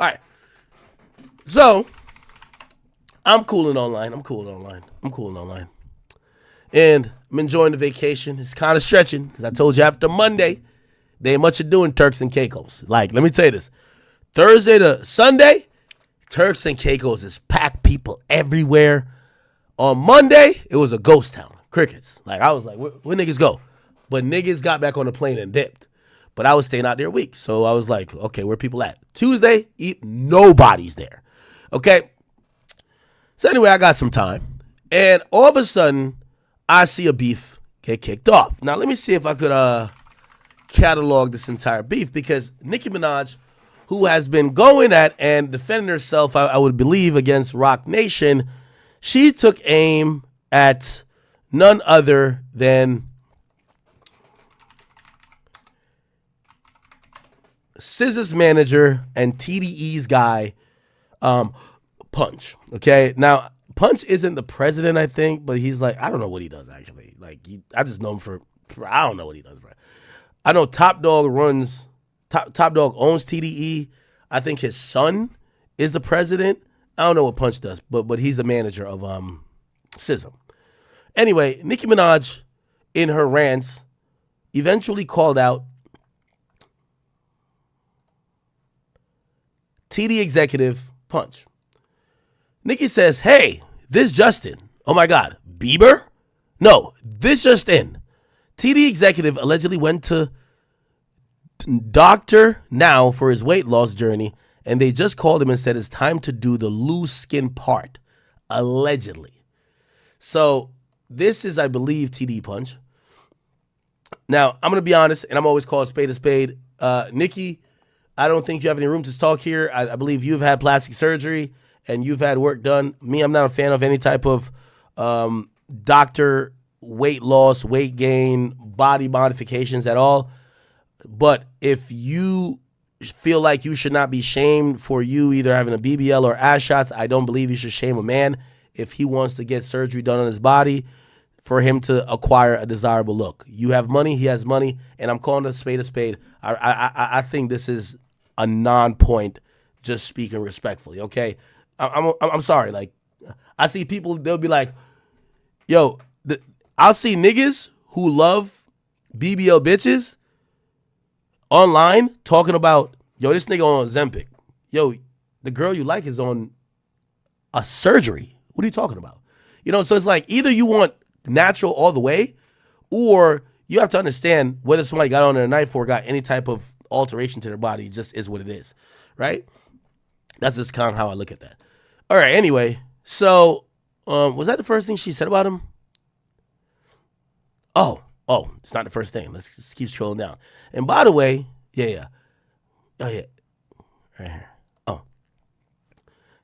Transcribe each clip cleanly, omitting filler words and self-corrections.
All right. So I'm cooling online. And I'm enjoying the vacation. It's kind of stretching because I told you after Monday, there ain't much to do in Turks and Caicos. Like, let me tell you this. Thursday to Sunday, Turks and Caicos is packed, people everywhere. On Monday, it was a ghost town. Crickets. Like, I was like, where niggas go? But niggas got back on the plane and dipped. But I was staying out there a week. So I was like, okay, where people at? Tuesday, nobody's there. Okay? So anyway, I got some time. And all of a sudden, I see a beef get kicked off. Now, let me see if I could catalog this entire beef. Because Nicki Minaj, who has been going at and defending herself, I would believe, against Roc Nation, she took aim at none other than SZA's manager and TDE's guy, Punch. Okay, now Punch isn't the president, I think, but he's like, I don't know what he does actually. Like, I just know him for I don't know what he does, bro. I know Top Dog owns TDE. I think his son is the president. I don't know what Punch does, but he's the manager of SZA. Anyway, Nicki Minaj, in her rants, eventually called out TD executive Punch. Nicki says, hey, this Justin. Oh my God, Bieber? No, this just in. TD executive allegedly went to Dr. Now for his weight loss journey, and they just called him and said it's time to do the loose skin part. Allegedly. So this is, I believe, TD Punch. Now, I'm going to be honest, and I'm always called a spade. Nicki, I don't think you have any room to talk here. I believe you've had plastic surgery and you've had work done. Me, I'm not a fan of any type of doctor weight loss, weight gain, body modifications at all. But if you feel like you should not be shamed for you either having a BBL or ass shots, I don't believe you should shame a man if he wants to get surgery done on his body for him to acquire a desirable look. You have money, he has money, and I'm calling a spade a spade. I think this is a non-point, just speaking respectfully, okay? I'm sorry. Like, I see people, they'll be like, yo, I'll see niggas who love BBL bitches online talking about, yo, this nigga on Ozempic. Yo, the girl you like is on a surgery. What are you talking about? You know, so it's like either you want natural all the way, or you have to understand whether somebody got on their knife or got any type of alteration to their body. It just is what it is, right? That's just kind of how I look at that. All right, anyway, so was that the first thing she said about him? Oh, it's not the first thing. Let's just keep scrolling down. And by the way, yeah. Oh, yeah. Right here. Oh.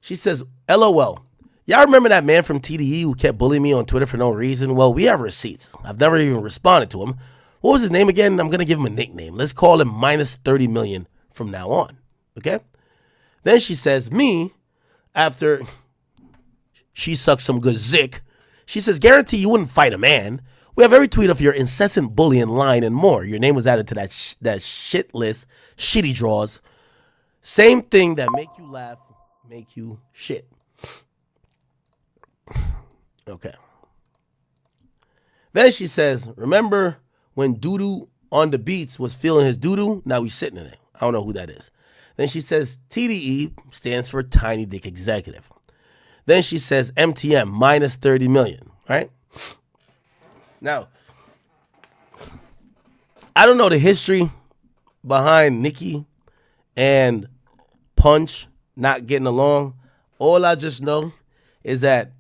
She says, LOL. Y'all remember that man from TDE who kept bullying me on Twitter for no reason? Well, we have receipts. I've never even responded to him. What was his name again? I'm going to give him a nickname. Let's call him minus 30 million from now on. Okay? Then she says, me, after she sucks some good zick, she says, guarantee you wouldn't fight a man. We have every tweet of your incessant bullying line and more. Your name was added to that shit list, shitty draws. Same thing that make you laugh, make you shit. Okay. Then she says, remember when Doodoo on the beats was feeling his doodoo? Now he's sitting in it. I don't know who that is. Then she says, TDE stands for Tiny Dick Executive. Then she says, MTM, minus 30 million, right? Now, I don't know the history behind Nicki and Punch not getting along. All I just know is that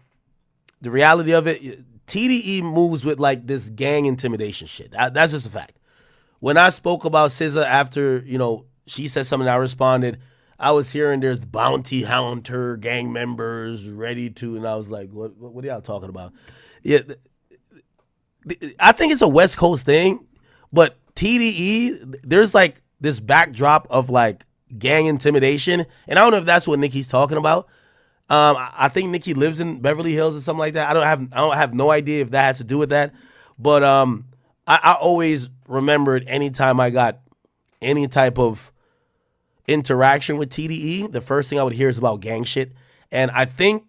the reality of it, TDE moves with like this gang intimidation shit. That's just a fact. When I spoke about SZA after, you know, she said something, I responded, I was hearing there's bounty hunter gang members ready to, and I was like, what are y'all talking about? Yeah, I think it's a West Coast thing, but TDE, there's like this backdrop of like gang intimidation, and I don't know if that's what Nicki's talking about. I think Nicki lives in Beverly Hills or something like that. I don't have no idea if that has to do with that, but I always remembered anytime I got any type of interaction with TDE, the first thing I would hear is about gang shit. And I think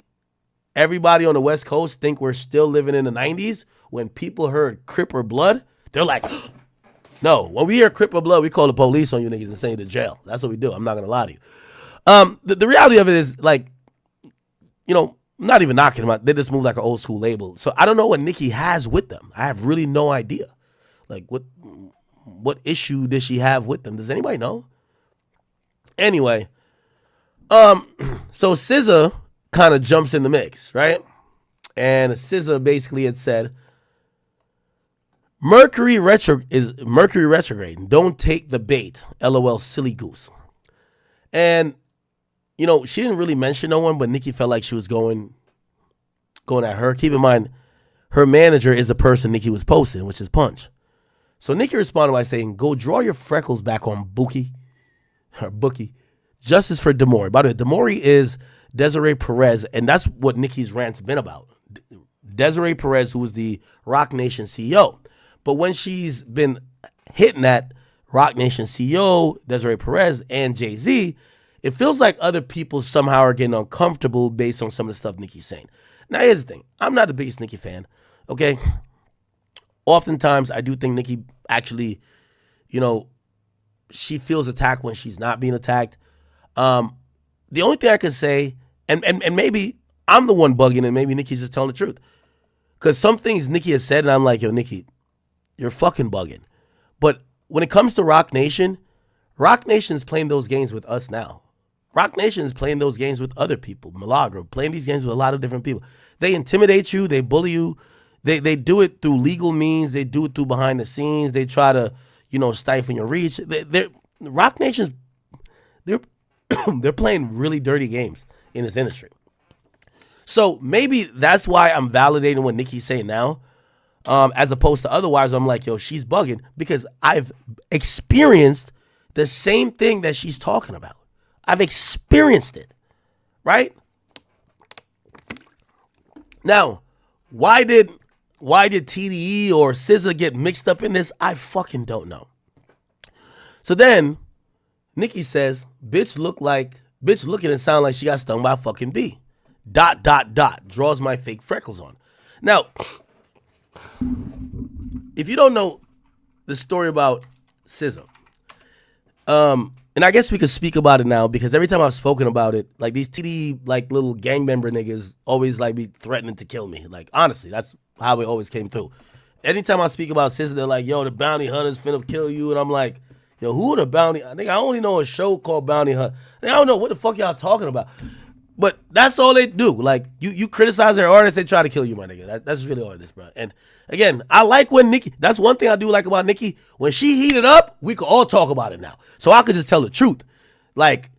everybody on the West Coast think we're still living in the 90s. When people heard Crip or Blood, they're like, no, when we hear Crip or Blood, we call the police on you niggas and send you to jail. That's what we do. I'm not going to lie to you. The reality of it is, like, you know, I'm not even knocking them out. They just move like an old school label. So I don't know what Nicki has with them. I have really no idea. Like, what issue does she have with them? Does anybody know? Anyway, so SZA kind of jumps in the mix, right? And SZA basically had said, Mercury retrograde. Don't take the bait. LOL, silly goose. And, you know, she didn't really mention no one, but Nicki felt like she was going at her. Keep in mind, her manager is the person Nicki was posting, which is Punch. So Nicki responded by saying, go draw your freckles back on Bookie. Justice for Demore. By the way, Demore is Desiree Perez, and that's what Nicki's rant's been about. Desiree Perez, who was the Roc Nation CEO. But when she's been hitting at Roc Nation CEO, Desiree Perez, and Jay-Z, it feels like other people somehow are getting uncomfortable based on some of the stuff Nicki's saying. Now, here's the thing. I'm not the biggest Nicki fan, okay? Oftentimes, I do think Nicki actually, you know, she feels attacked when she's not being attacked. The only thing I can say, and maybe I'm the one bugging and maybe Nicki's just telling the truth. Because some things Nicki has said, and I'm like, yo, Nicki, you're fucking bugging. But when it comes to Roc Nation's playing those games with us now. Roc Nation is playing those games with other people. Milagro, playing these games with a lot of different people. They intimidate you. They bully you. They do it through legal means. They do it through behind the scenes. They try to, you know, stifle your reach. Roc Nation's, they're playing really dirty games in this industry. So maybe that's why I'm validating what Nicki's saying now, as opposed to otherwise I'm like, yo, she's bugging, because I've experienced the same thing that she's talking about. I've experienced it, right? Now, why did TDE or SZA get mixed up in this? I fucking don't know. So then Nicki says, bitch looking and sound like she got stung by a fucking bee. ... Draws my fake freckles on. Now, if you don't know the story about SZA, and I guess we could speak about it now, because every time I've spoken about it, like these TD like little gang member niggas always like be threatening to kill me. Like, honestly, that's how it always came through. Anytime I speak about SZA, they're like, yo, the bounty hunters finna kill you. And I'm like, yo, who are the bounty? I think I only know a show called Bounty Hunt. I don't know what the fuck y'all talking about. But that's all they do. Like, you criticize their artists, they try to kill you, my nigga. That's really all it is, bro. And again, I like when Nicki, that's one thing I do like about Nicki. When she heated up, we could all talk about it now. So I could just tell the truth. Like,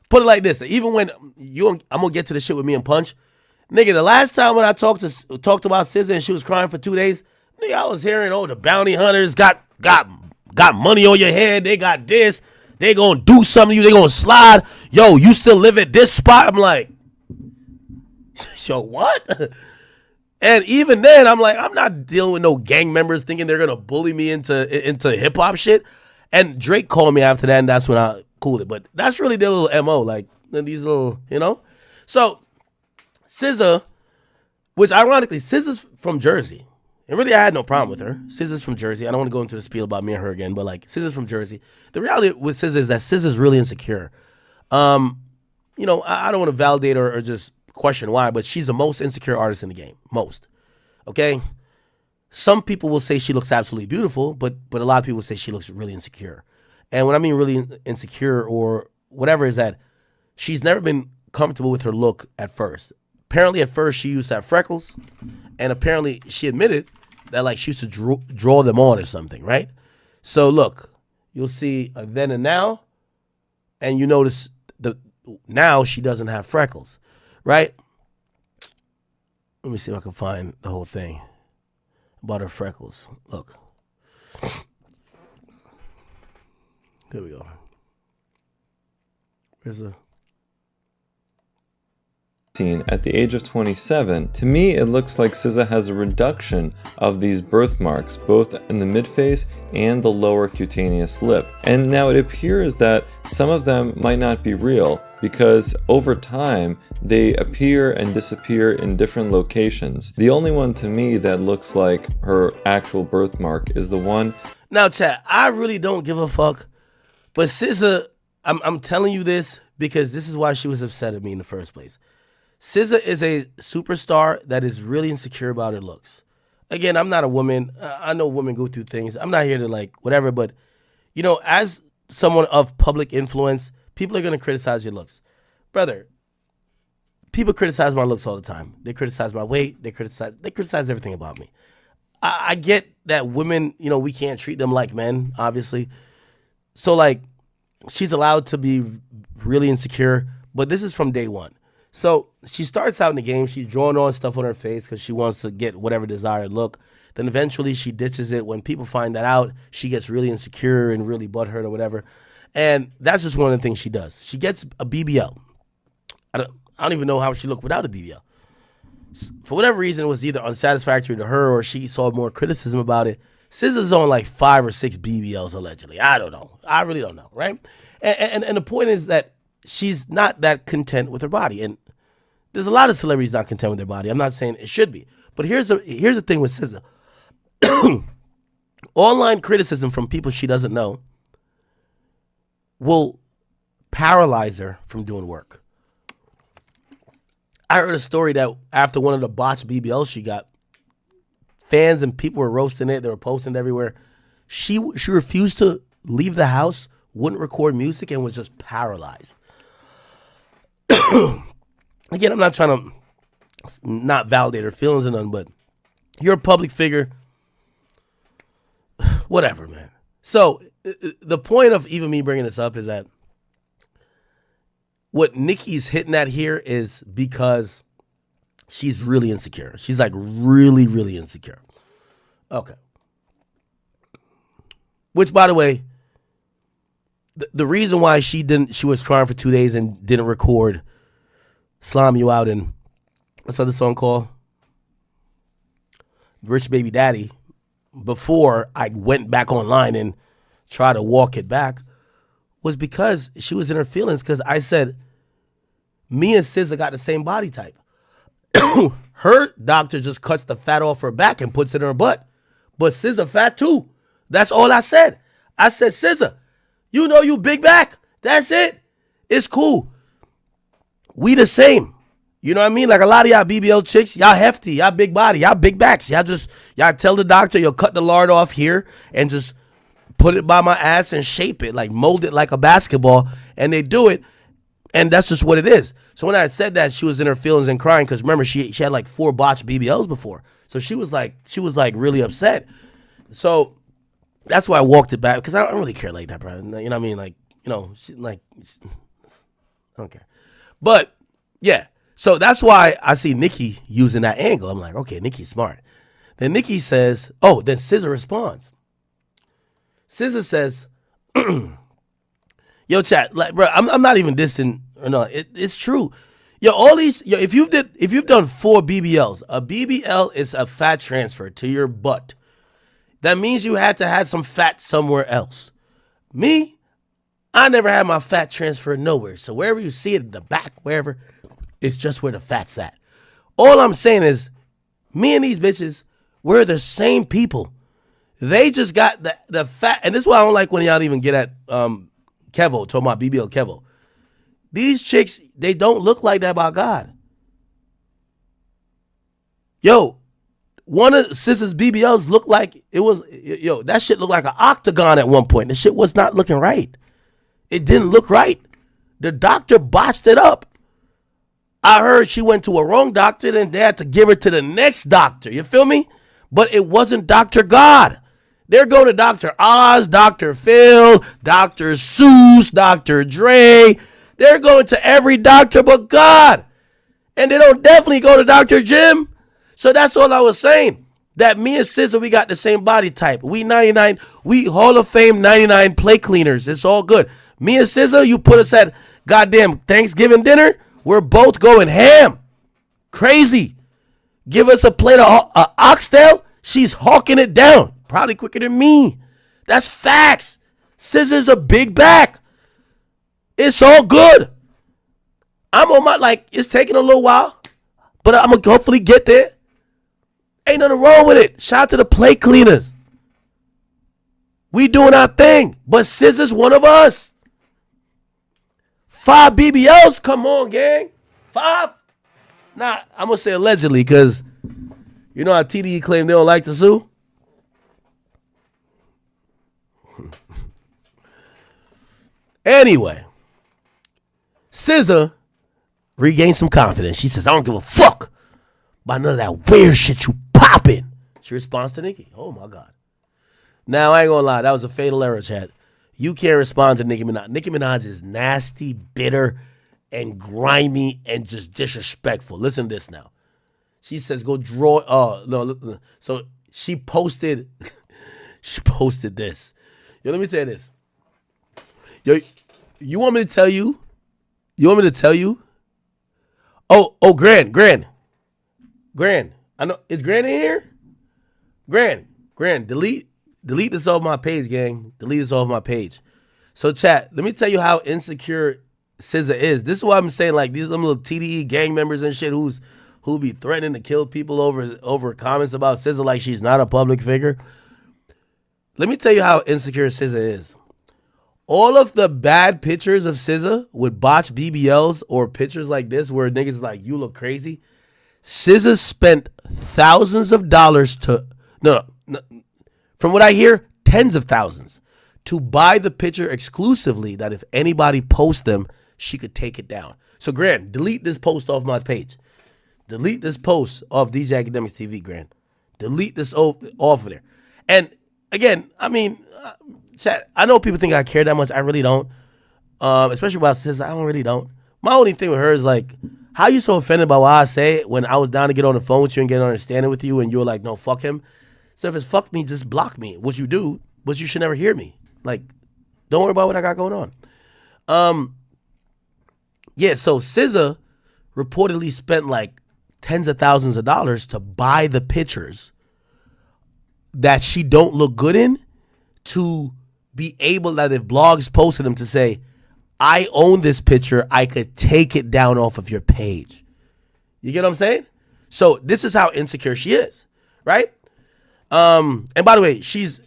put it like this. Even when I'm going to get to the shit with me and Punch. Nigga, the last time when I talked about SZA and she was crying for 2 days, nigga, I was hearing, oh, the bounty hunters got money on your head. They got this. They gonna do something to you. They gonna slide. Yo, you still live at this spot? I'm like, yo, what? And even then, I'm like, I'm not dealing with no gang members thinking they're gonna bully me into hip hop shit. And Drake called me after that, and that's when I cooled it. But that's really their little MO, like these little, you know. So SZA, which ironically, SZA's from Jersey. And really, I had no problem with her. SZA's from Jersey. I don't want to go into the spiel about me and her again, but like, SZA's from Jersey. The reality with SZA is that SZA's really insecure. You know, I don't want to validate her or just question why, but she's the most insecure artist in the game. Most. Okay? Some people will say she looks absolutely beautiful, but a lot of people say she looks really insecure. And what I mean really insecure or whatever is that she's never been comfortable with her look at first. Apparently, at first, she used to have freckles, and apparently, she admitted that like she used to draw them on or something, right? So look, you'll see a then and now, and you notice now she doesn't have freckles, right? Let me see if I can find the whole thing about her freckles. Look. Here we go. Where's the... 16 at the age of 27, to me it looks like SZA has a reduction of these birthmarks, both in the midface and the lower cutaneous lip. And now it appears that some of them might not be real, because over time they appear and disappear in different locations. The only one to me that looks like her actual birthmark is the one. Now, chat, I really don't give a fuck, but SZA, I'm telling you this because this is why she was upset at me in the first place. SZA is a superstar that is really insecure about her looks. Again, I'm not a woman. I know women go through things. I'm not here to like whatever, but you know, as someone of public influence, people are going to criticize your looks. Brother, people criticize my looks all the time. They criticize my weight. They criticize everything about me. I get that women, you know, we can't treat them like men, obviously. So like, she's allowed to be really insecure, but this is from day one. So she starts out in the game, she's drawing on stuff on her face because she wants to get whatever desired look. Then eventually she ditches it. When people find that out, she gets really insecure and really butthurt or whatever. And that's just one of the things she does. She gets a BBL. I don't even know how she looked without a BBL. For whatever reason, it was either unsatisfactory to her or she saw more criticism about it. SZA's on like 5 or 6 BBLs allegedly. I don't know. I really don't know, right? And the point is that she's not that content with her body. And there's a lot of celebrities not content with their body. I'm not saying it should be. But here's the thing with SZA. Online criticism from people she doesn't know will paralyze her from doing work. I heard a story that after one of the botched BBLs she got, fans and people were roasting it. They were posting it everywhere. She refused to leave the house, wouldn't record music, and was just paralyzed. Again, I'm not trying to not validate her feelings or nothing, but you're a public figure. Whatever, man. So the point of even me bringing this up is that what Nicki's hitting at here is because she's really insecure. She's like really, really insecure. Okay. Which, by the way, the reason why she was trying for 2 days and didn't record Slime You Out and what's the other song called? Rich Baby Daddy, before I went back online and tried to walk it back, was because she was in her feelings, because I said, me and SZA got the same body type. Her doctor just cuts the fat off her back and puts it in her butt. But SZA fat too. That's all I said. I said, SZA, you know you big back. That's it. It's cool. We the same. You know what I mean? Like a lot of y'all BBL chicks, y'all hefty, y'all big body, y'all big backs. Y'all tell the doctor you'll cut the lard off here and just put it by my ass and shape it, like mold it like a basketball. And they do it. And that's just what it is. So when I said that, she was in her feelings and crying because remember she had like 4 botched BBLs before. So she was like really upset. So that's why I walked it back, because I don't really care like that, bro. You know what I mean? Like, you know, I don't care. But yeah, so that's why I see Nicki using that angle. I'm like, okay, Nicki's smart. Then Nicki says, oh, then SZA responds. SZA says, yo, chat, like, bro, I'm not even dissing. No, it's true. Yo, all these, if you've done 4 BBLs, a BBL is a fat transfer to your butt. That means you had to have some fat somewhere else. Me, I never had my fat transfer nowhere. So wherever you see it in the back, wherever, it's just where the fat's at. All I'm saying is, me and these bitches, we're the same people. They just got the fat, and this is why I don't like when y'all even get at Kevo, talking about BBL Kevo. These chicks, they don't look like that by God. Yo, one of SZA's BBLs looked like it was, that shit looked like an octagon at one point. The shit was not looking right. It didn't look right. The doctor botched it up. I heard she went to a wrong doctor and they had to give her to the next doctor. You feel me? But it wasn't Dr. God. They're going to Dr. Oz, Dr. Phil, Dr. Seuss, Dr. Dre. They're going to every doctor but God. And they don't definitely go to Dr. Jim. So that's all I was saying. That me and SZA, we got the same body type. We 99, we Hall of Fame 99 plate cleaners. It's all good. Me and SZA, you put us at goddamn Thanksgiving dinner, we're both going ham. Crazy. Give us a plate of oxtail, she's hawking it down. Probably quicker than me. That's facts. SZA's a big back. It's all good. I'm on my, like, it's taking a little while, but I'm going to hopefully get there. Ain't nothing wrong with it. Shout out to the plate cleaners. We doing our thing, but SZA's one of us. 5 BBLs, come on, gang. 5. Nah, I'm going to say allegedly, because you know how TDE claim they don't like to sue? Anyway, SZA regained some confidence. She says, I don't give a fuck about none of that weird shit you popping. She responds to Nicki. Oh, my God. Now, I ain't gonna lie. That was a fatal error, chat. You can't respond to Nicki Minaj. Nicki Minaj is nasty, bitter, and grimy, and just disrespectful. Listen to this now. She says, go draw. No. So she posted this. Yo, let me say this. Yo, you want me to tell you? You want me to tell you? Oh, Gran. I know, is Gran in here? Gran, delete this off my page, gang. Delete this off my page. So, chat, let me tell you how insecure SZA is. This is why I'm saying, like, these little TDE gang members and shit who be threatening to kill people over comments about SZA like she's not a public figure. Let me tell you how insecure SZA is. All of the bad pictures of SZA with botched BBLs or pictures like this where niggas like, you look crazy. SZA spent thousands of dollars to, no, from what I hear, tens of thousands to buy the picture exclusively that if anybody posts them, she could take it down. So, Gran, delete this post off my page. Delete this post off DJ Academics TV, Gran. Delete this off of there. And again, I mean, chat, I know people think I care that much. I really don't. Especially about SZA, I really don't. My only thing with her is like, how you so offended by what I say when I was down to get on the phone with you and get an understanding with you and you were like, no, fuck him. So if it's fuck me, just block me, which you do, but you should never hear me. Like, don't worry about what I got going on. Yeah, so SZA reportedly spent like tens of thousands of dollars to buy the pictures that she don't look good in to be able that if blogs posted them to say, I own this picture, I could take it down off of your page. You get what I'm saying? So this is how insecure she is, right? And by the way, she's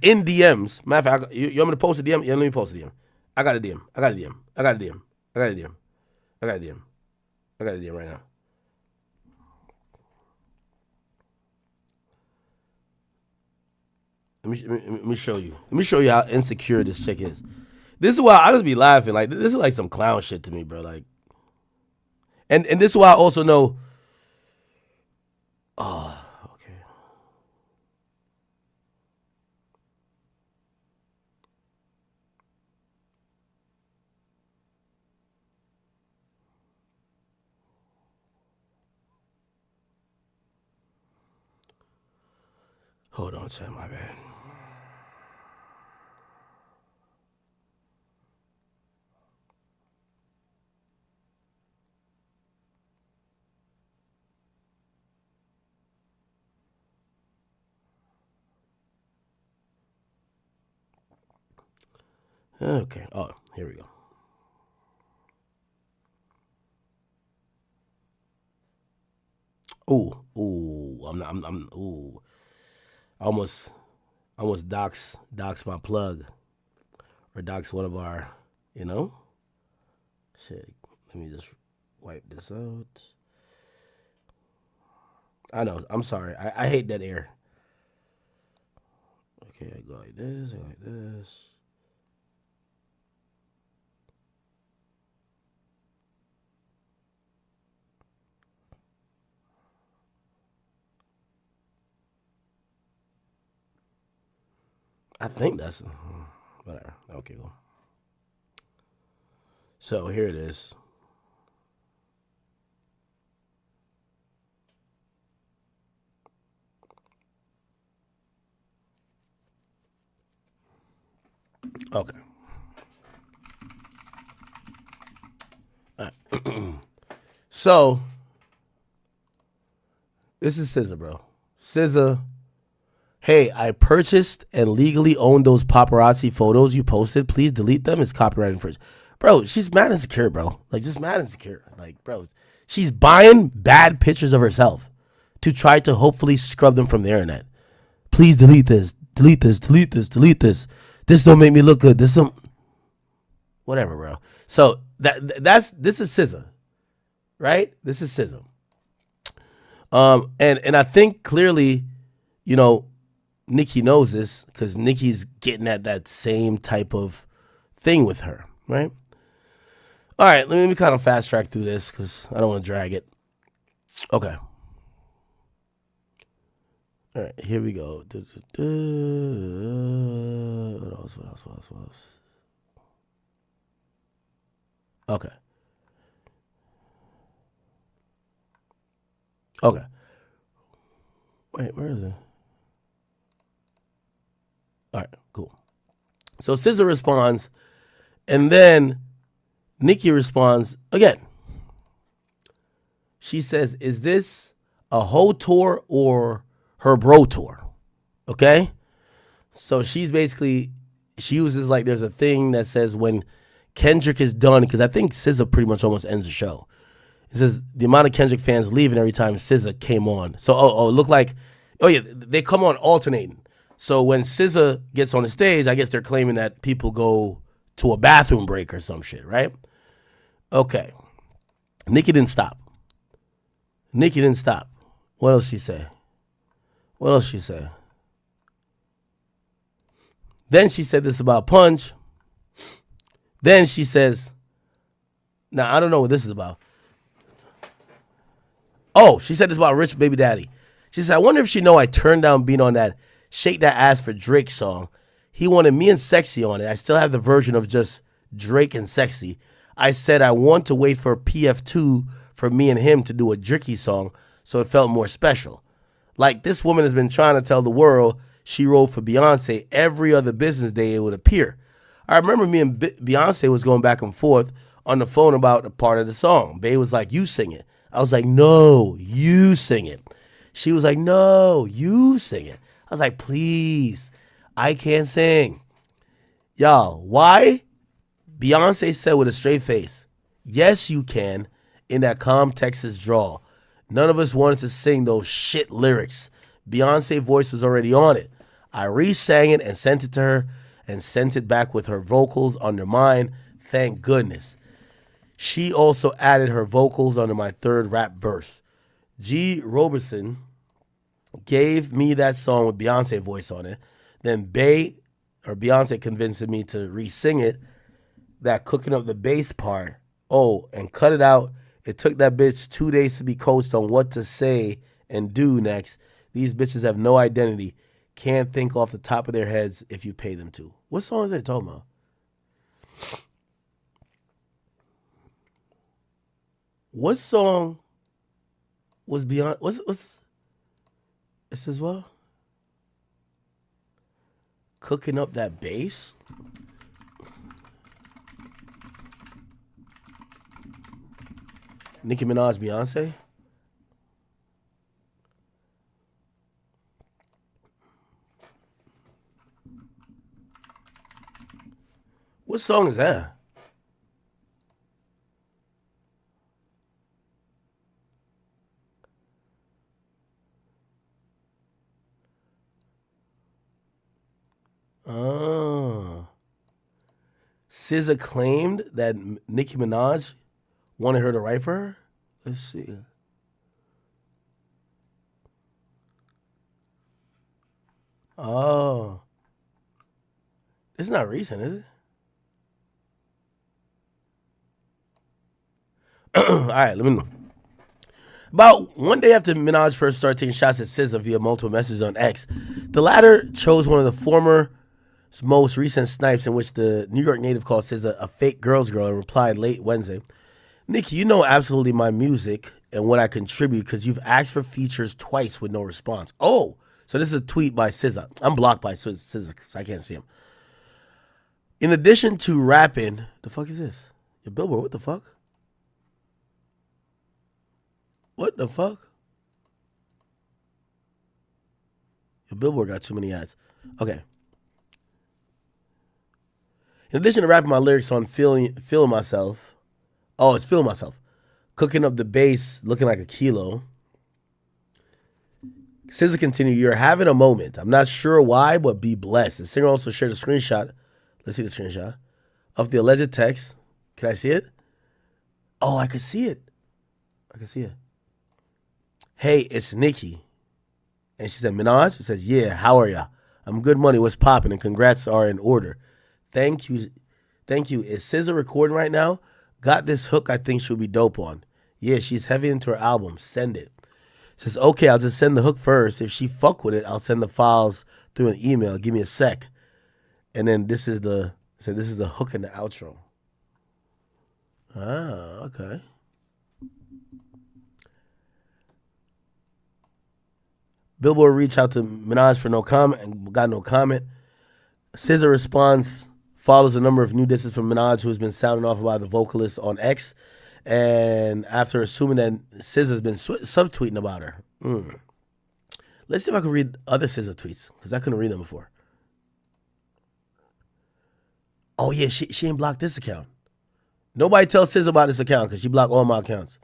in DMs. Matter of fact, you want me to post a DM? Yeah, let me post a DM. I got a DM right now. Let me show you. Let me show you how insecure this chick is. This is why I just be laughing. Like, this is like some clown shit to me, bro. Like, and this is why I also know. Oh, okay. Hold on, chat. My bad. Okay. Oh, here we go. Ooh. Ooh. Almost dox my plug or dox one of our, you know? Shit. Let me just wipe this out. I know. I'm sorry. I hate that air. Okay, I go like this. I go like this. I think that's whatever. Okay, cool. So here it is. Okay. All right. So This is SZA, bro. SZA. Hey, I purchased and legally own those paparazzi photos you posted. Please delete them. It's copyright infringement. Bro, she's mad insecure, bro. Like, just mad insecure. Like, bro, she's buying bad pictures of herself to try to hopefully scrub them from the internet. Please delete this. Delete this. Delete this. Delete this. This don't make me look good. This don't. Whatever, bro. So this is SZA, right? This is SZA. And I think clearly, you know, Nicki knows this because Nicki's getting at that same type of thing with her, right? All right, let me kind of fast track through this because I don't want to drag it. Okay. All right, here we go. What else? Okay. Okay. Wait, where is it? All right, cool. So SZA responds, and then Nicki responds again. She says, is this a hoe tour or her bro tour? Okay? So she's basically, she uses like, there's a thing that says when Kendrick is done, because I think SZA pretty much almost ends the show. It says the amount of Kendrick fans leaving every time SZA came on. So, it looked like, oh yeah, they come on alternating. So when SZA gets on the stage, I guess they're claiming that people go to a bathroom break or some shit, right? Okay. Nicki didn't stop. What else she say? Then she said this about Punch. Then she says, now I don't know what this is about. Oh, she said this about Rich Baby Daddy. She said, I wonder if she know I turned down being on that Shake That Ass for Drake song. He wanted me and Sexy on it. I still have the version of just Drake and Sexy. I said I want to wait for PF2 for me and him to do a Dricky song so it felt more special. Like, this woman has been trying to tell the world she wrote for Beyonce every other business day it would appear. I remember me and Beyonce was going back and forth on the phone about a part of the song. Bey was like, you sing it. I was like, no, you sing it. She was like, no, you sing it. I was like, please, I can't sing. Y'all, why? Beyonce said with a straight face, yes, you can, in that calm Texas drawl. None of us wanted to sing those shit lyrics. Beyonce's voice was already on it. I re-sang it and sent it to her and sent it back with her vocals under mine. Thank goodness. She also added her vocals under my third rap verse. G. Roberson gave me that song with Beyonce voice on it. Then Beyonce convinced me to re-sing it, that cooking up the bass part. Oh, and cut it out. It took that bitch 2 days to be coached on what to say and do next. These bitches have no identity. Can't think off the top of their heads if you pay them to. What song is they talking about? What song was Beyonce? What's this as well? Cooking up that bass? Nicki Minaj, Beyonce? What song is that? Oh. SZA claimed that Nicki Minaj wanted her to write for her? Let's see. Oh. It's not recent, is it? All right, let me know. About one day after Minaj first started taking shots at SZA via multiple messages on X, the latter chose one of the former most recent snipes in which the New York native called SZA a fake girl's girl and replied late Wednesday, Nicki, you know absolutely my music and what I contribute because you've asked for features twice with no response. Oh, so this is a tweet by SZA. I'm blocked by SZA because I can't see him. In addition to rapping, the fuck is this? Your Billboard, what the fuck? What the fuck? Billboard got too many ads. Okay. In addition to rapping my lyrics on feeling myself, oh, it's feeling myself. Cooking up the bass, looking like a kilo. SZA continued, you're having a moment. I'm not sure why, but be blessed. The singer also shared a screenshot. Let's see the screenshot of the alleged text. Can I see it? Oh, I can see it. I can see it. Hey, it's NICKI. And she said, Minaj? She says, yeah, how are ya? I'm good money. What's popping? And congrats are in order. Thank you. Thank you. Is SZA recording right now? Got this hook I think she'll be dope on. Yeah, she's heavy into her album. Send it. Says, okay, I'll just send the hook first. If she fuck with it, I'll send the files through an email. Give me a sec. And then this is the hook and the outro. Ah, okay. Billboard reached out to Minaj for no comment and got no comment. SZA response follows a number of new disses from Minaj, who's been sounding off about the vocalist on X. And after assuming that SZA's been subtweeting about her. Let's see if I can read other SZA tweets, because I couldn't read them before. Oh, yeah, she ain't blocked this account. Nobody tells SZA about this account, because she blocked all my accounts.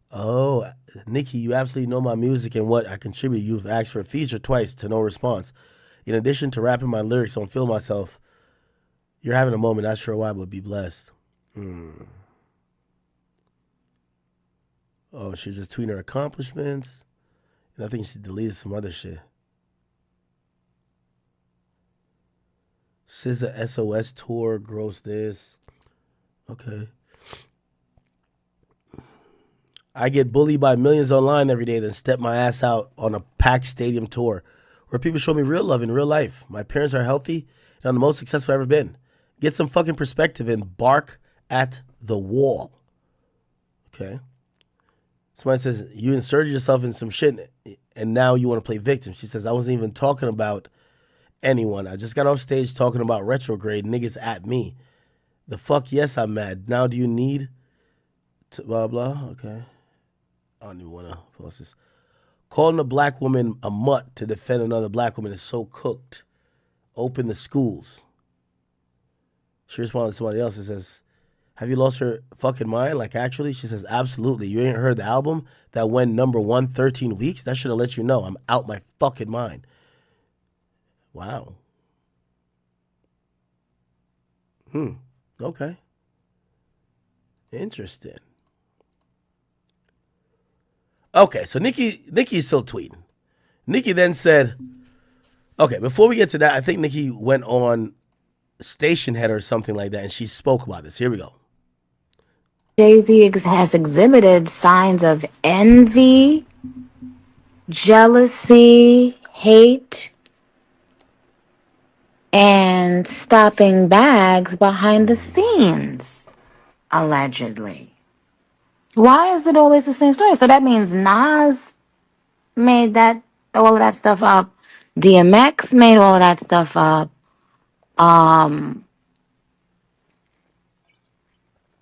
Oh, NICKI, you absolutely know my music and what I contribute. You've asked for a feature twice to no response. In addition to rapping my lyrics on Feel Myself, you're having a moment, not sure why, but be blessed. Oh, she's just tweeting her accomplishments. And I think she deleted some other shit. SZA SOS tour, gross this. Okay. I get bullied by millions online every day, then step my ass out on a packed stadium tour where people show me real love in real life. My parents are healthy and I'm the most successful I've ever been. Get some fucking perspective and bark at the wall. Okay. Somebody says, you inserted yourself in some shit and now you want to play victim. She says, I wasn't even talking about anyone. I just got off stage talking about retrograde niggas at me. The fuck, yes, I'm mad. Now do you need to blah, blah? Okay. I don't even want to post this. Calling a black woman a mutt to defend another black woman is so cooked. Open the schools. She responds to somebody else and says, have you lost your fucking mind? Like, actually? She says, absolutely. You ain't heard the album that went #1 13 weeks? That should have let you know I'm out my fucking mind. Wow. Okay. Interesting. Okay, so NICKI's still tweeting. NICKI then said, okay, before we get to that, I think NICKI went on Station Head or something like that, and she spoke about this. Here we go. Jay-Z has exhibited signs of envy, jealousy, hate, and stopping bags behind the scenes, allegedly. Why is it always the same story? So that means Nas made all of that stuff up. DMX made all of that stuff up.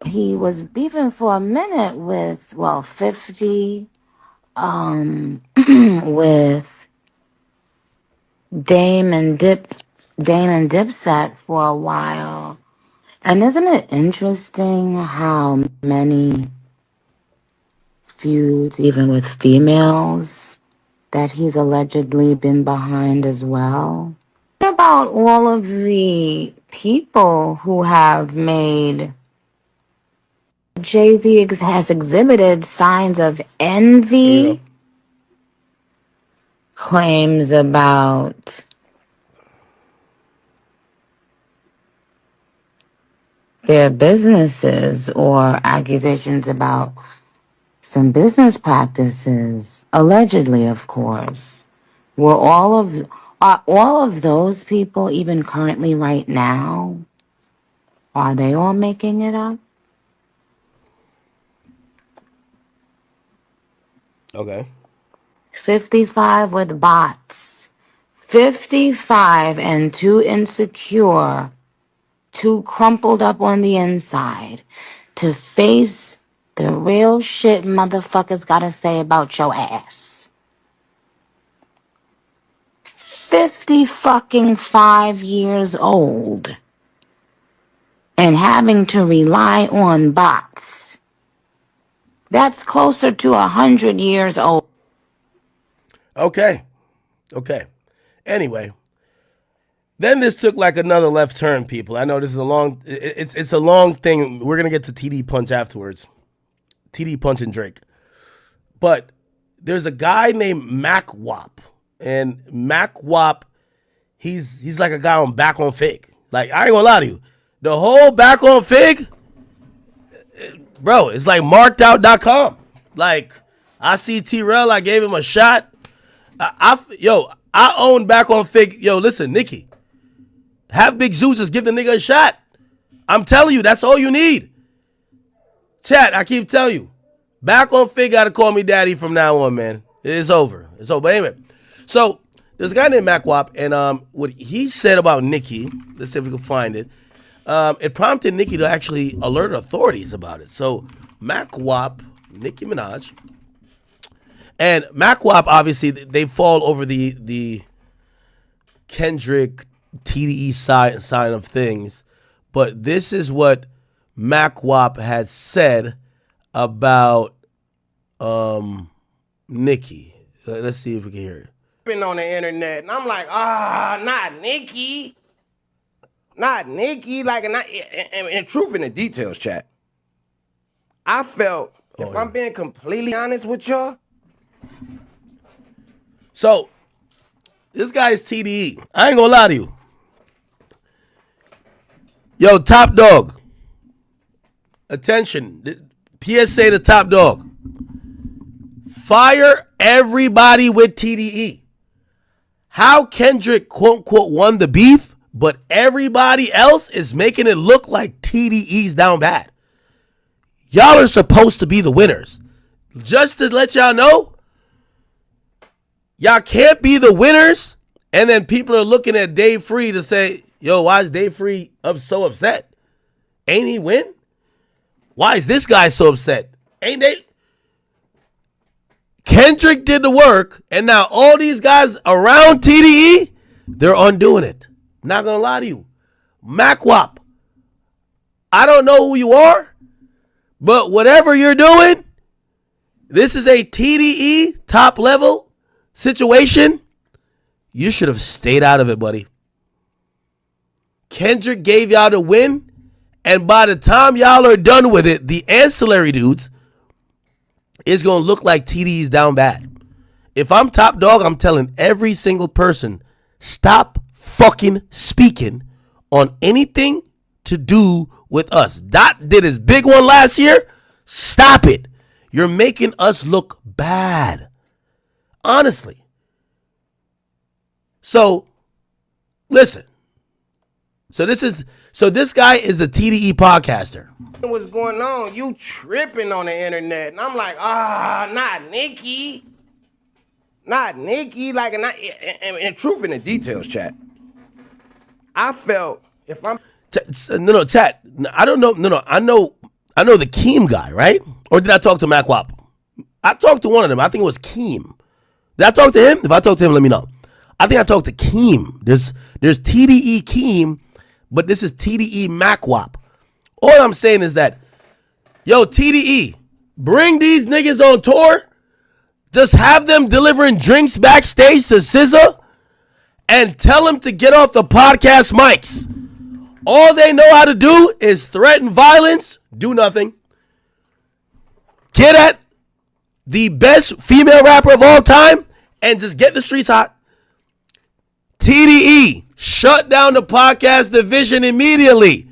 He was beefing for a minute with 50, with Dame and Dipset for a while. And isn't it interesting how many feuds, even with females, that he's allegedly been behind as well? What about all of the people who have made Jay-Z has exhibited signs of envy, claims about their businesses, or accusations about some business practices, allegedly, of course. Are all of those people even currently right now? Are they all making it up? Okay. 55 with bots. 55 and too insecure, too crumpled up on the inside to face the real shit motherfuckers gotta say about your ass. 50 fucking 5 years old and having to rely on bots. That's closer to 100 years old. Okay. Anyway, then this took like another left turn, people. I know this is it's a long thing. We're gonna get to TD Punch afterwards. TD Punch and Drake. But there's a guy named Mac Wap. And Mac Wap, he's like a guy on Back on Fig. Like, I ain't gonna lie to you. The whole Back on Fig, bro, it's like markedout.com. Like, I see T-Rell, I gave him a shot. I own Back on Fig. Yo, listen, Nicki, have Big Zoo just give the nigga a shot. I'm telling you, that's all you need. Chat, I keep telling you, Back on Fig gotta call me daddy from now on, man. It's over. But anyway, so there's a guy named Mac Wap, and what he said about Nicki, let's see if we can find it. It prompted Nicki to actually alert authorities about it. So Mac Wap, Nicki Minaj, and Mac Wap, obviously, they fall over the Kendrick TDE side of things. But this is what Mac Wap has said about Nicki. Let's see if we can hear it. Been on the internet, and I'm like, not Nicki. Not Nicki. Like, and truth in the details, chat. I felt, if I'm being completely honest with y'all. So, this guy's TDE. I ain't gonna lie to you. Yo, Top Dog. Attention. PSA to Top Dog. Fire everybody with TDE. How Kendrick, quote unquote, won the beef, but everybody else is making it look like TDE's down bad. Y'all are supposed to be the winners. Just to let y'all know, y'all can't be the winners, and then people are looking at Dave Free to say, yo, why is Dave Free so upset? Ain't he win? Why is this guy so upset? Ain't they? Kendrick did the work, and now all these guys around TDE, they're undoing it. Not gonna lie to you. Mac Wap, I don't know who you are, but whatever you're doing, this is a TDE top level situation. You should have stayed out of it, buddy. Kendrick gave y'all the win, and by the time y'all are done with it, the ancillary dudes is going to look like TD's down bad. If I'm Top Dog, I'm telling every single person, stop fucking speaking on anything to do with us. Dot did his big one last year. Stop it. You're making us look bad. Honestly. So, listen. So this guy is the TDE podcaster. What's going on? You tripping on the internet. And I'm like, not Nicki. Not Nicki. Like, and truth in the details, chat. I felt, if I'm... No, chat. I don't know. No, I know the Keem guy, right? Or did I talk to Mac Wap? I talked to one of them. I think it was Keem. Did I talk to him? If I talked to him, let me know. I think I talked to Keem. There's TDE Keem, but this is TDE Mac Wap. All I'm saying is that, yo, TDE, bring these niggas on tour. Just have them delivering drinks backstage to SZA and tell them to get off the podcast mics. All they know how to do is threaten violence, do nothing. Get at the best female rapper of all time and just get the streets hot. TDE, shut down the podcast division immediately.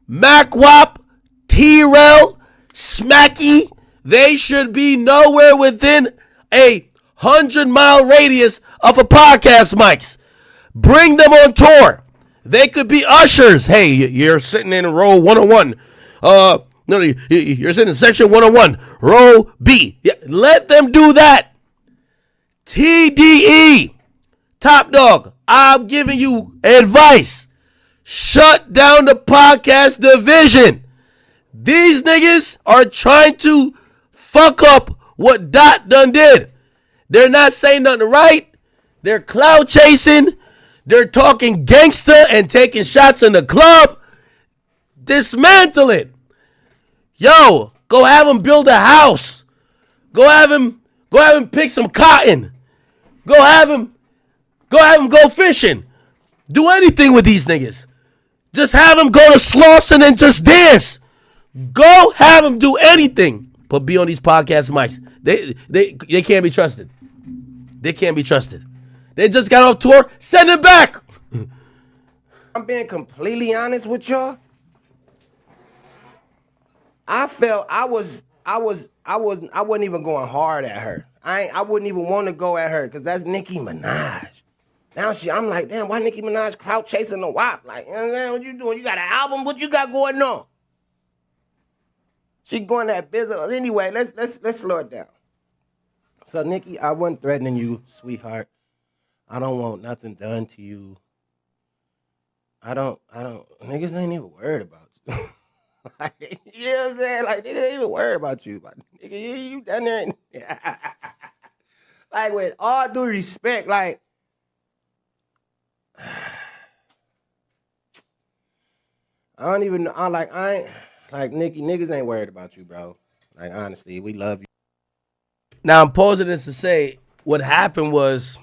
Mac Wap, T-Rell, Smacky, they should be nowhere within a 100-mile radius of a podcast mics. Bring them on tour. They could be ushers. Hey, you're sitting in row 101. No, you're sitting in section 101, row B. Yeah, let them do that. TDE, Top Dog, I'm giving you advice. Shut down the podcast division. These niggas are trying to fuck up what Dot done did. They're not saying nothing right. They're cloud chasing. They're talking gangster and taking shots in the club. Dismantle it. Yo, go have him build a house. Go have him pick some cotton. Go have him go fishing. Do anything with these niggas. Just have him go to Slauson and just dance. Go have him do anything but be on these podcast mics. They can't be trusted. They can't be trusted. They just got off tour. Send it back. I'm being completely honest with y'all. I felt I wasn't even going hard at her. I wouldn't even want to go at her because that's Nicki Minaj. Now I'm like, damn, why Nicki Minaj clout chasing the WAP? Like, you know what I'm saying? What you doing? You got an album? What you got going on? She going that business. Anyway, let's slow it down. So Nicki, I wasn't threatening you, sweetheart. I don't want nothing done to you. I don't, niggas ain't even worried about you. Like, you know what I'm saying? Like, niggas ain't even worried about you. But nigga, you down there. Like, with all due respect, like, I ain't, like, Nicki, niggas ain't worried about you, bro. Like, honestly, we love you. Now, I'm pausing this to say what happened was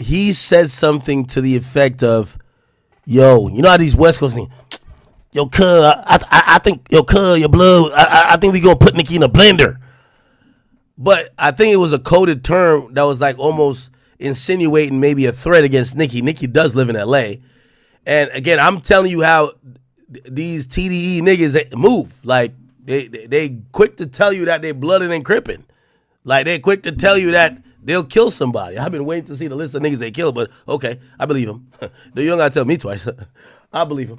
he said something to the effect of, yo, you know how these West Coast things, yo, cuz, I think, yo, cuz, your blood, I think we gonna put Nicki in a blender. But I think it was a coded term that was like almost insinuating maybe a threat against Nicki. Nicki does live in LA. And again, I'm telling you how these TDE niggas move. Like, they quick to tell you that they blooded and crippin'. Like, they quick to tell you that they'll kill somebody. I've been waiting to see the list of niggas they kill, but okay, I believe him. You don't gotta tell me twice. I believe him.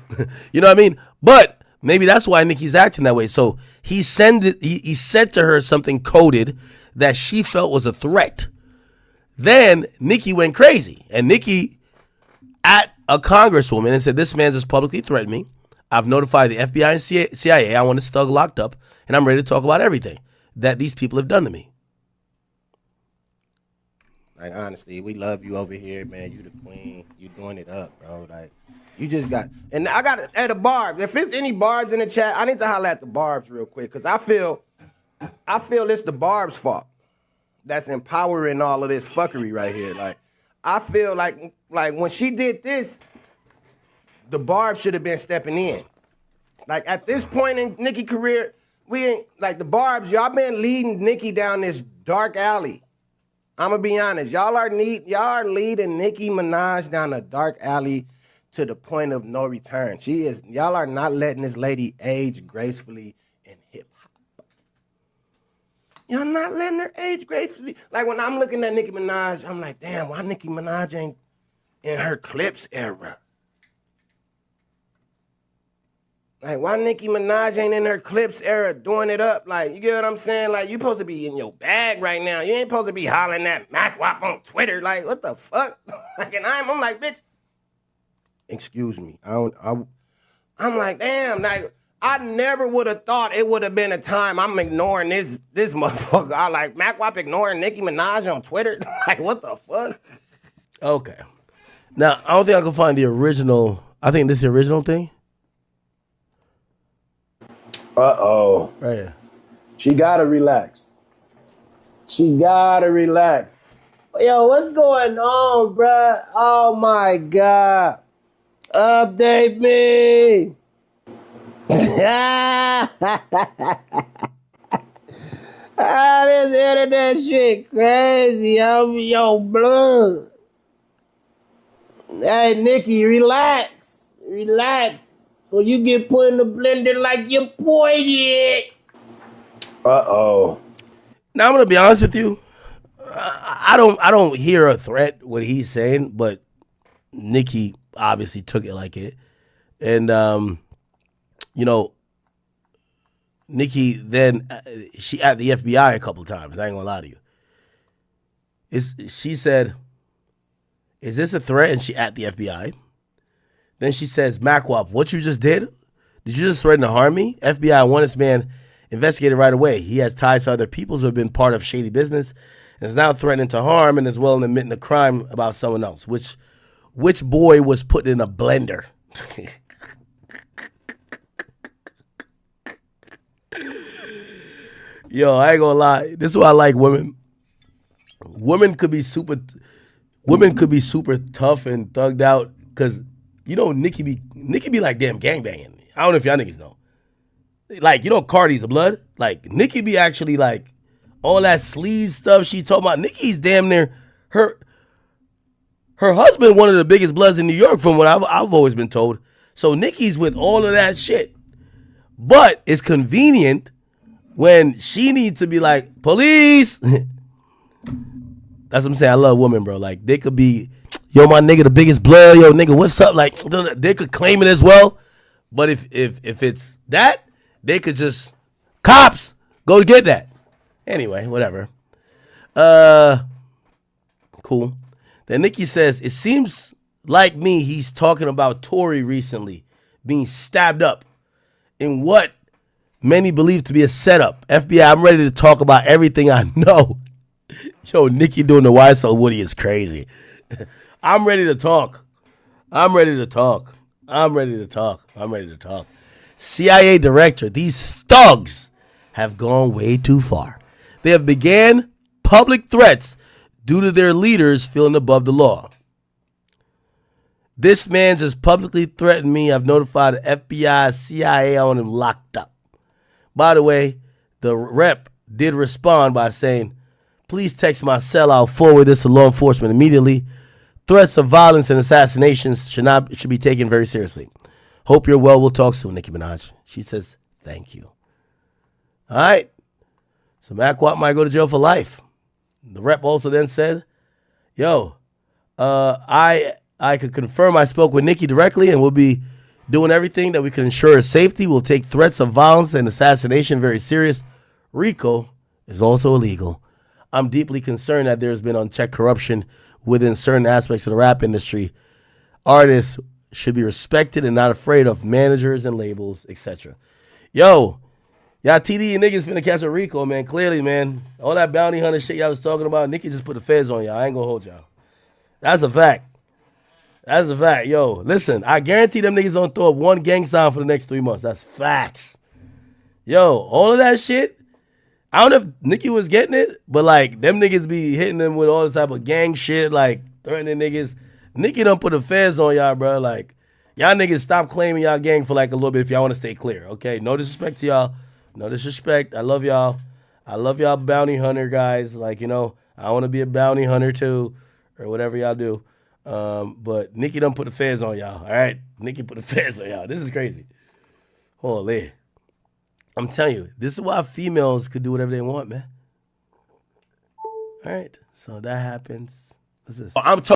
You know what I mean? But maybe that's why Nicki's acting that way. So he said to her something coded that she felt was a threat. Then Nicki went crazy. And Nicki at a congresswoman and said, this man just publicly threatened me. I've notified the FBI and CIA. I want this thug locked up, and I'm ready to talk about everything that these people have done to me. Like, honestly, we love you over here, man. You the queen. You doing it up, bro. Like, you just got, and I got at the Barbs. If there's any Barbs in the chat, I need to holler at the Barbs real quick, because I feel it's the Barbs' fault that's empowering all of this fuckery right here. Like, I feel like when she did this, the Barbs should have been stepping in. Like, at this point in Nicki's career, we ain't, like, the Barbs, y'all been leading Nicki down this dark alley. I'm gonna be honest, y'all are leading Nicki Minaj down a dark alley to the point of no return. Y'all are not letting this lady age gracefully in hip hop. Y'all not letting her age gracefully. Like, when I'm looking at Nicki Minaj, I'm like, damn, why Nicki Minaj ain't in her Clips era? Like, why Nicki Minaj ain't in her Clips era doing it up? Like, you get what I'm saying? Like, you supposed to be in your bag right now. You ain't supposed to be hollering at MacWap on Twitter. Like, what the fuck? Like, and I'm like, bitch, excuse me. I'm like, damn, like, I never would have thought it would have been a time I'm ignoring this motherfucker. I like MacWap ignoring Nicki Minaj on Twitter. Like, what the fuck? Okay. Now, I don't think I can find the original. I think this is the original thing. Uh-oh. Right here. She gotta relax. She gotta relax. Yo, what's going on, bruh? Oh my God. Update me. This internet shit crazy. I'm your blood. Hey, Nicki, relax. Relax. So you get put in the blender like your boy did. Uh-oh. Now, I'm gonna be honest with you. I don't hear a threat what he's saying, but Nicki obviously took it like it, and you know, Nicki then she at the FBI a couple times. I ain't gonna lie to you. She said, "Is this a threat?" And she at the FBI. Then she says, "MacWap, what you just did? Did you just threaten to harm me? FBI want this man investigated right away. He has ties to other peoples who have been part of shady business, is now threatening to harm and is willing to admit a crime about someone else. Which boy was put in a blender? Yo, I ain't gonna lie. This is why I like women. Women could be super tough and thugged out because you know Nicki be like damn gangbanging. I don't know if y'all niggas know. Like, you know, Cardi's a blood. Like, Nicki be actually like all that sleaze stuff she talking about. Nicki's damn near her husband, one of the biggest bloods in New York, from what I've always been told. So Nicki's with all of that shit. But it's convenient when she needs to be like, police. That's what I'm saying. I love women, bro. Like, they could be, yo, my nigga, the biggest blood. Yo, nigga, what's up? Like, they could claim it as well. But if it's that, they could just, cops, go get that. Anyway, whatever. Cool. Then Nicki says, it seems like me, he's talking about Tory recently being stabbed up in what many believe to be a setup. FBI, I'm ready to talk about everything I know. Yo, Nicki doing the YSL Woody is crazy. I'm ready to talk. CIA director, these thugs have gone way too far. They have began public threats due to their leaders feeling above the law. This man just publicly threatened me. I've notified the FBI, CIA, I want him locked up. By the way, the rep did respond by saying, please text my cell. I'll forward this to law enforcement immediately. Threats of violence and assassinations should be taken very seriously. Hope you're well. We'll talk soon, Nicki Minaj. She says, thank you. All right. So Matt Watt might go to jail for life. The rep also then said, yo, I could confirm I spoke with Nicki directly and we'll be doing everything that we can ensure her safety. We'll take threats of violence and assassination very serious. RICO is also illegal. I'm deeply concerned that there's been unchecked corruption within certain aspects of the rap industry. Artists should be respected and not afraid of managers and labels, etc. Yo, y'all TDE niggas finna catch a RICO, man. Clearly, man. All that bounty hunter shit y'all was talking about, Nicki just put the feds on y'all. I ain't gonna hold y'all. That's a fact. Yo, listen, I guarantee them niggas don't throw up one gang sign for the next 3 months. That's facts. Yo, all of that shit, I don't know if Nicki was getting it, but like them niggas be hitting them with all this type of gang shit, like threatening niggas. Nicki done put the feds on y'all, bro. Like, y'all niggas stop claiming y'all gang for like a little bit if y'all want to stay clear, okay? No disrespect to y'all. No disrespect. I love y'all. I love y'all bounty hunter guys. Like, you know, I want to be a bounty hunter too, or whatever y'all do. But Nicki done put the feds on y'all, all right? Nicki put the feds on y'all. This is crazy. Holy. I'm telling you, this is why females could do whatever they want, man. All right, so that happens. What's this?